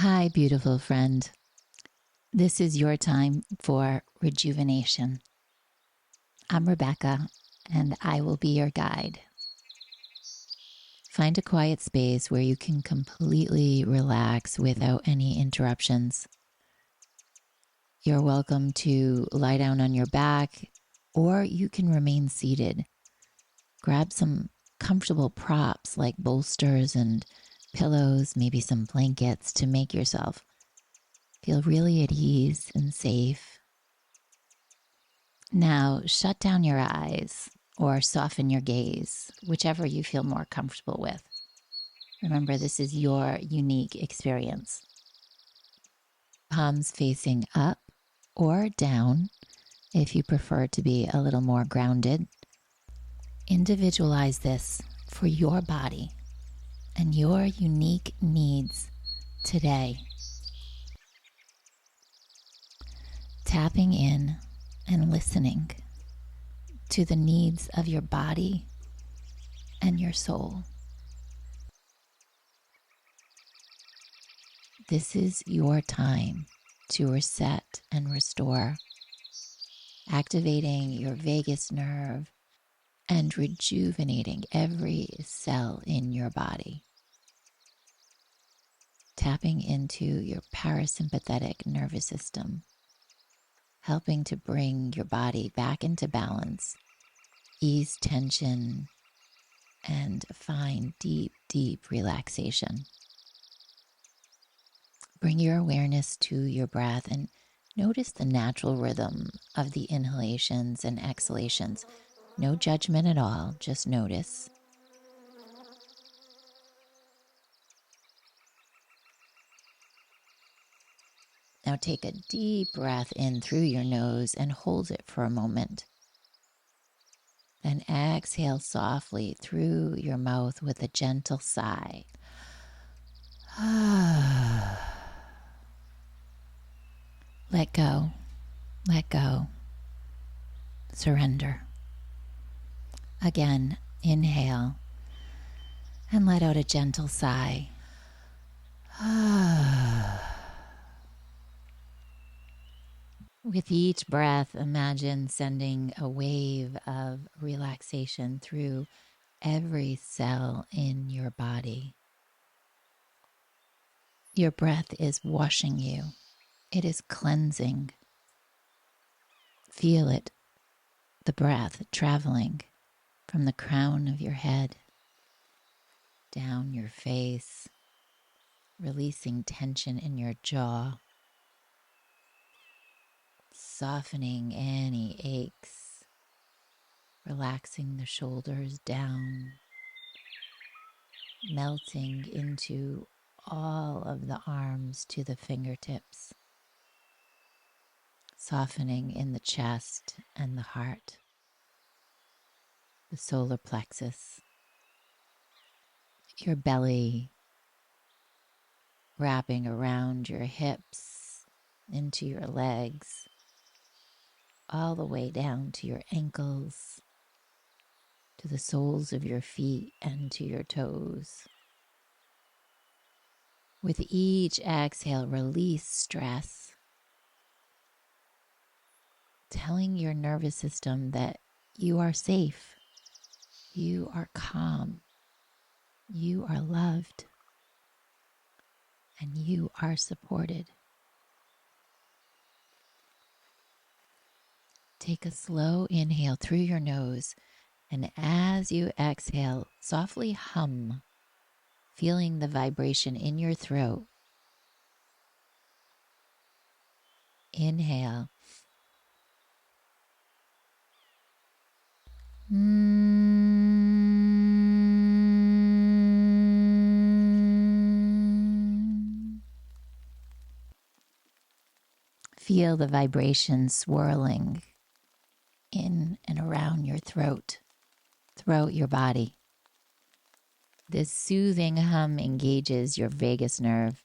Hi, beautiful friend. This is your time for rejuvenation. I'm Rebecca, and I will be your guide. Find a quiet space where you can completely relax without any interruptions. You're welcome to lie down on your back, or you can remain seated. Grab some comfortable props like bolsters and pillows, maybe some blankets to make yourself feel really at ease and safe. Now, shut down your eyes or soften your gaze, whichever you feel more comfortable with. Remember, this is your unique experience. Palms facing up or down if you prefer to be a little more grounded. Individualize this for your body and your unique needs today. Tapping in and listening to the needs of your body and your soul. This is your time to reset and restore, activating your vagus nerve and rejuvenating every cell in your body. Tapping into your parasympathetic nervous system, helping to bring your body back into balance, ease tension, and find deep, deep relaxation. Bring your awareness to your breath and notice the natural rhythm of the inhalations and exhalations. No judgment at all, just notice. Now take a deep breath in through your nose and hold it for a moment. Then exhale softly through your mouth with a gentle sigh. Let go, let go, surrender. Again, inhale and let out a gentle sigh. With each breath, imagine sending a wave of relaxation through every cell in your body. Your breath is washing you. It is cleansing. Feel it, the breath traveling from the crown of your head, down your face, releasing tension in your jaw, softening any aches, relaxing the shoulders down, melting into all of the arms to the fingertips, softening in the chest and the heart, the solar plexus, your belly, wrapping around your hips, into your legs, all the way down to your ankles, to the soles of your feet and to your toes. With each exhale, release stress, telling your nervous system that you are safe, you are calm, you are loved, and you are supported. Take a slow inhale through your nose, and as you exhale, softly hum, feeling the vibration in your throat. Inhale. Feel the vibration swirling in and around your throat, throughout your body. This soothing hum engages your vagus nerve.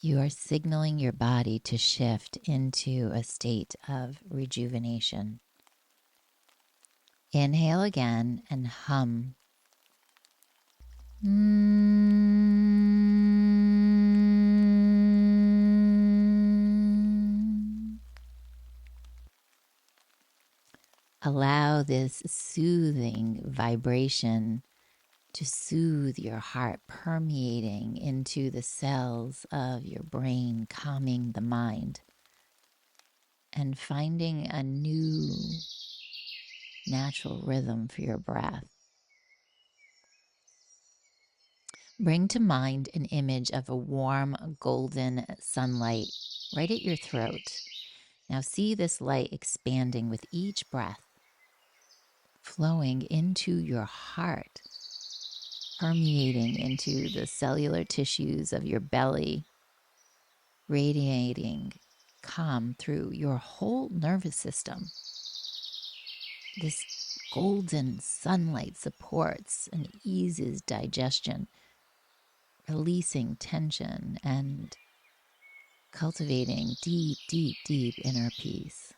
You are signaling your body to shift into a state of rejuvenation. Inhale again and hum. Allow this soothing vibration to soothe your heart, permeating into the cells of your brain, calming the mind, and finding a new natural rhythm for your breath. Bring to mind an image of a warm golden sunlight right at your throat. Now see this light expanding with each breath, flowing into your heart, permeating into the cellular tissues of your belly, radiating calm through your whole nervous system. This golden sunlight supports and eases digestion, releasing tension and cultivating deep, deep, deep inner peace.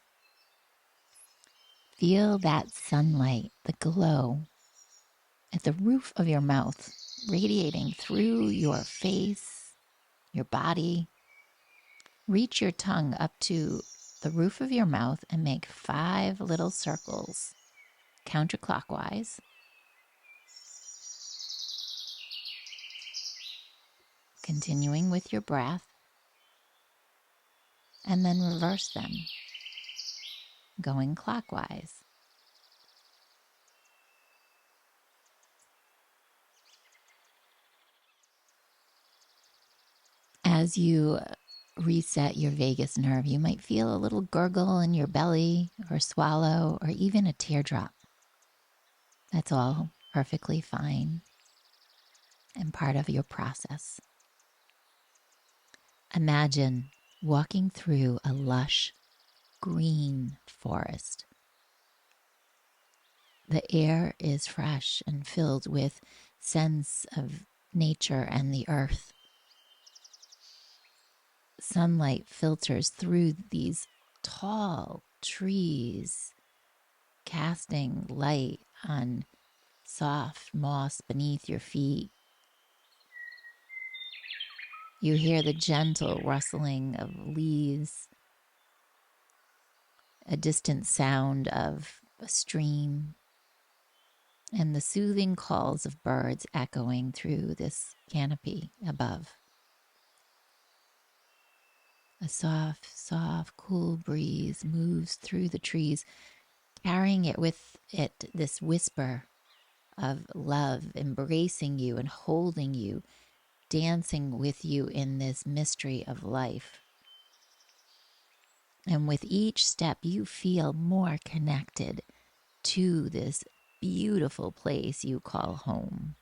Feel that sunlight, the glow at the roof of your mouth, radiating through your face, your body. Reach your tongue up to the roof of your mouth and make 5 little circles counterclockwise. Continuing with your breath, and then reverse them, going clockwise. As you reset your vagus nerve, you might feel a little gurgle in your belly or swallow or even a teardrop. That's all perfectly fine and part of your process. Imagine walking through a lush green forest. The air is fresh and filled with scents of nature and the earth. Sunlight filters through these tall trees, casting light on soft moss beneath your feet. You hear the gentle rustling of leaves, a distant sound of a stream, and the soothing calls of birds echoing through this canopy above. A soft, soft, cool breeze moves through the trees, carrying it with it this whisper of love, embracing you and holding you, dancing with you in this mystery of life. And with each step, you feel more connected to this beautiful place you call home.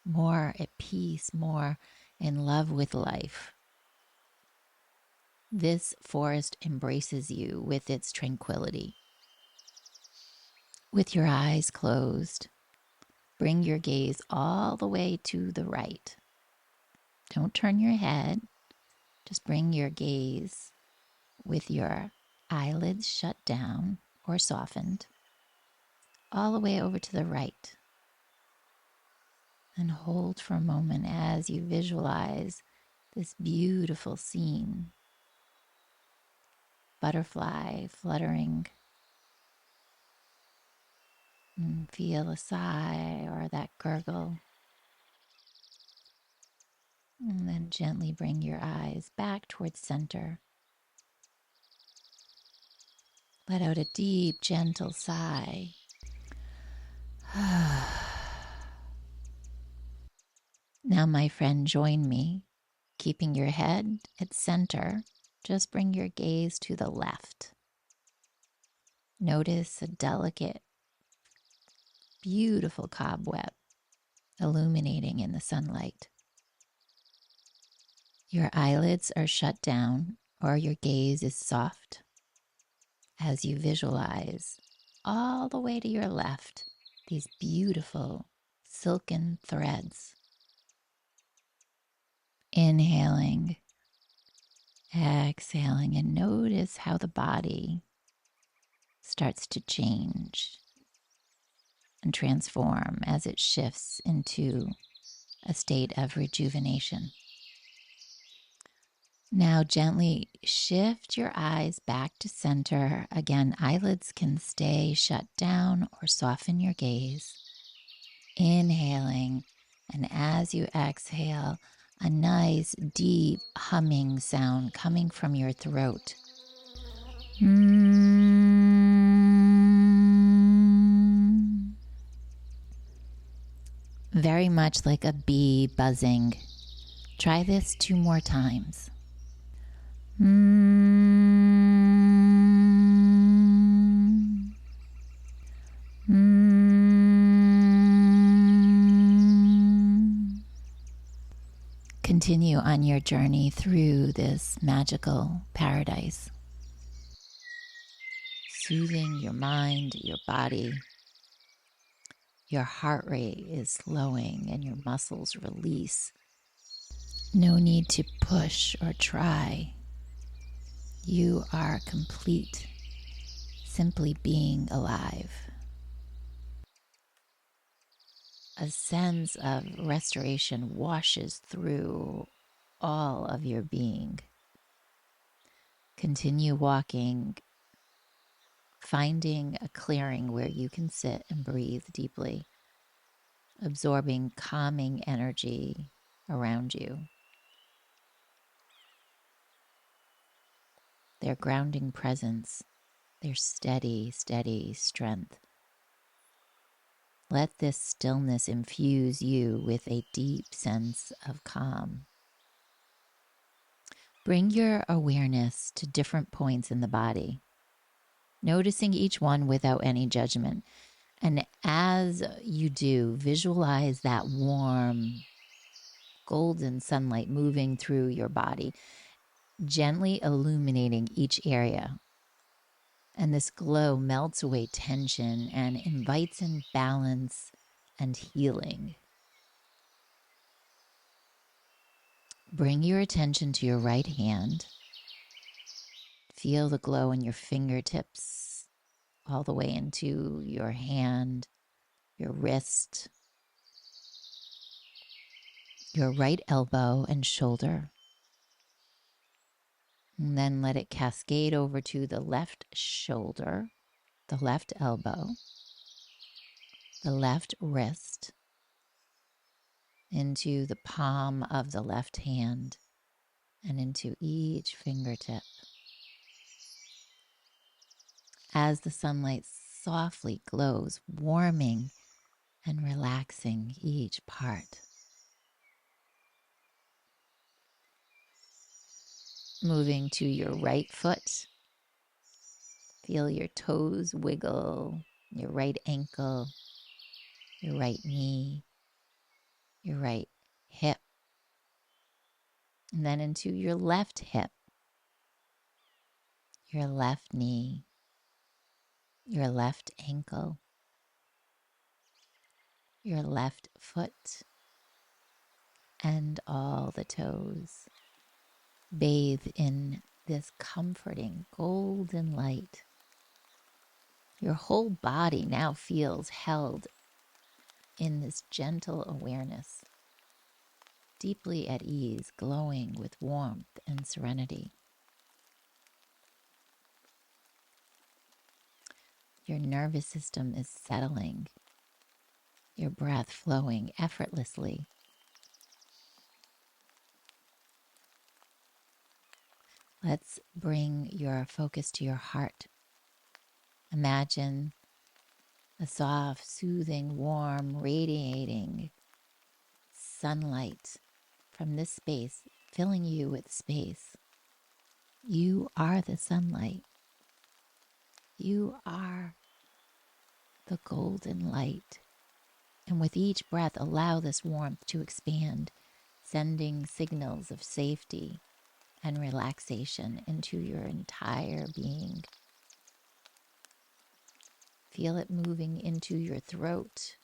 More at peace, more in love with life. This forest embraces you with its tranquility. With your eyes closed, bring your gaze all the way to the right. Don't turn your head. Just bring your gaze with your eyelids shut down or softened all the way over to the right. And hold for a moment as you visualize this beautiful scene. Butterfly fluttering. And feel a sigh or that gurgle. And then gently bring your eyes back towards center. Let out a deep, gentle sigh. Now, my friend, join me. Keeping your head at center, just bring your gaze to the left. Notice a delicate, beautiful cobweb illuminating in the sunlight. Your eyelids are shut down or your gaze is soft as you visualize all the way to your left these beautiful silken threads. Inhaling, exhaling, and notice how the body starts to change and transform as it shifts into a state of rejuvenation. Now gently shift your eyes back to center. Again, eyelids can stay shut down or soften your gaze. Inhaling, and as you exhale, a nice deep humming sound coming from your throat. Very much like a bee buzzing. Try this 2 more times. Continue on your journey through this magical paradise, soothing your mind, your body. Your heart rate is slowing and your muscles release. No need to push or try. You are complete, simply being alive. A sense of restoration washes through all of your being. Continue walking, finding a clearing where you can sit and breathe deeply, absorbing calming energy around you. Their grounding presence, their steady, steady strength. Let this stillness infuse you with a deep sense of calm. Bring your awareness to different points in the body, noticing each one without any judgment. And as you do, visualize that warm, golden sunlight moving through your body, gently illuminating each area. And this glow melts away tension and invites in balance and healing. Bring your attention to your right hand. Feel the glow in your fingertips, all the way into your hand, your wrist, your right elbow and shoulder. And then let it cascade over to the left shoulder, the left elbow, the left wrist, into the palm of the left hand, and into each fingertip. As the sunlight softly glows, warming and relaxing each part. Moving to your right foot, feel your toes wiggle, your right ankle, your right knee, your right hip, and then into your left hip, your left knee, your left ankle, your left foot, and all the toes. Bathe in this comforting golden light. Your whole body now feels held in this gentle awareness, deeply at ease, glowing with warmth and serenity. Your nervous system is settling, your breath flowing effortlessly. Let's bring your focus to your heart. Imagine a soft, soothing, warm, radiating sunlight from this space, filling you with space. You are the sunlight. You are the golden light. And with each breath, allow this warmth to expand, sending signals of safety and relaxation into your entire being. Feel it moving into your throat,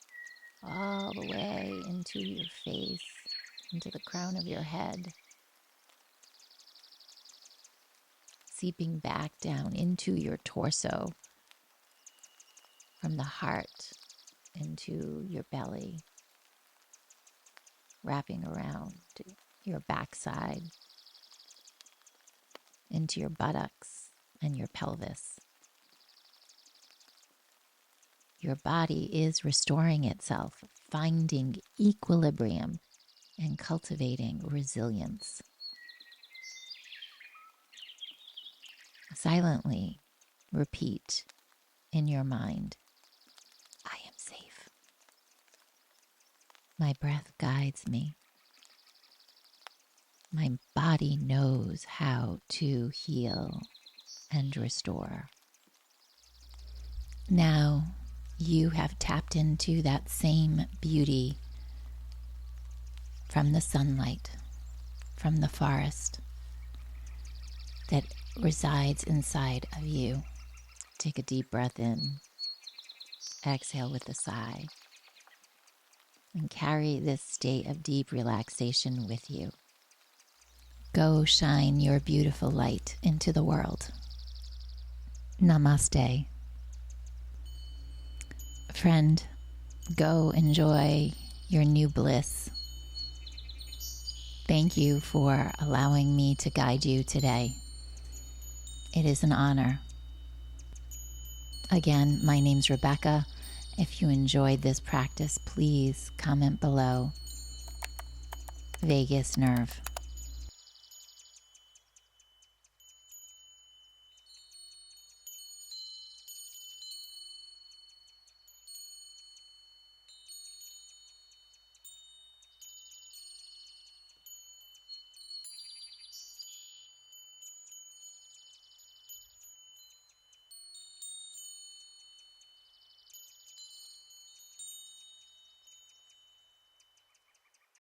all the way into your face, into the crown of your head, seeping back down into your torso, from the heart into your belly, wrapping around your backside, into your buttocks and your pelvis. Your body is restoring itself, finding equilibrium and cultivating resilience. Silently repeat in your mind, I am safe. My breath guides me. My body knows how to heal and restore. Now you have tapped into that same beauty from the sunlight, from the forest that resides inside of you. Take a deep breath in, exhale with a sigh, and carry this state of deep relaxation with you. Go shine your beautiful light into the world. Namaste. Friend, go enjoy your new bliss. Thank you for allowing me to guide you today. It is an honor. Again, my name's Rebecca. If you enjoyed this practice, please comment below. Vagus nerve.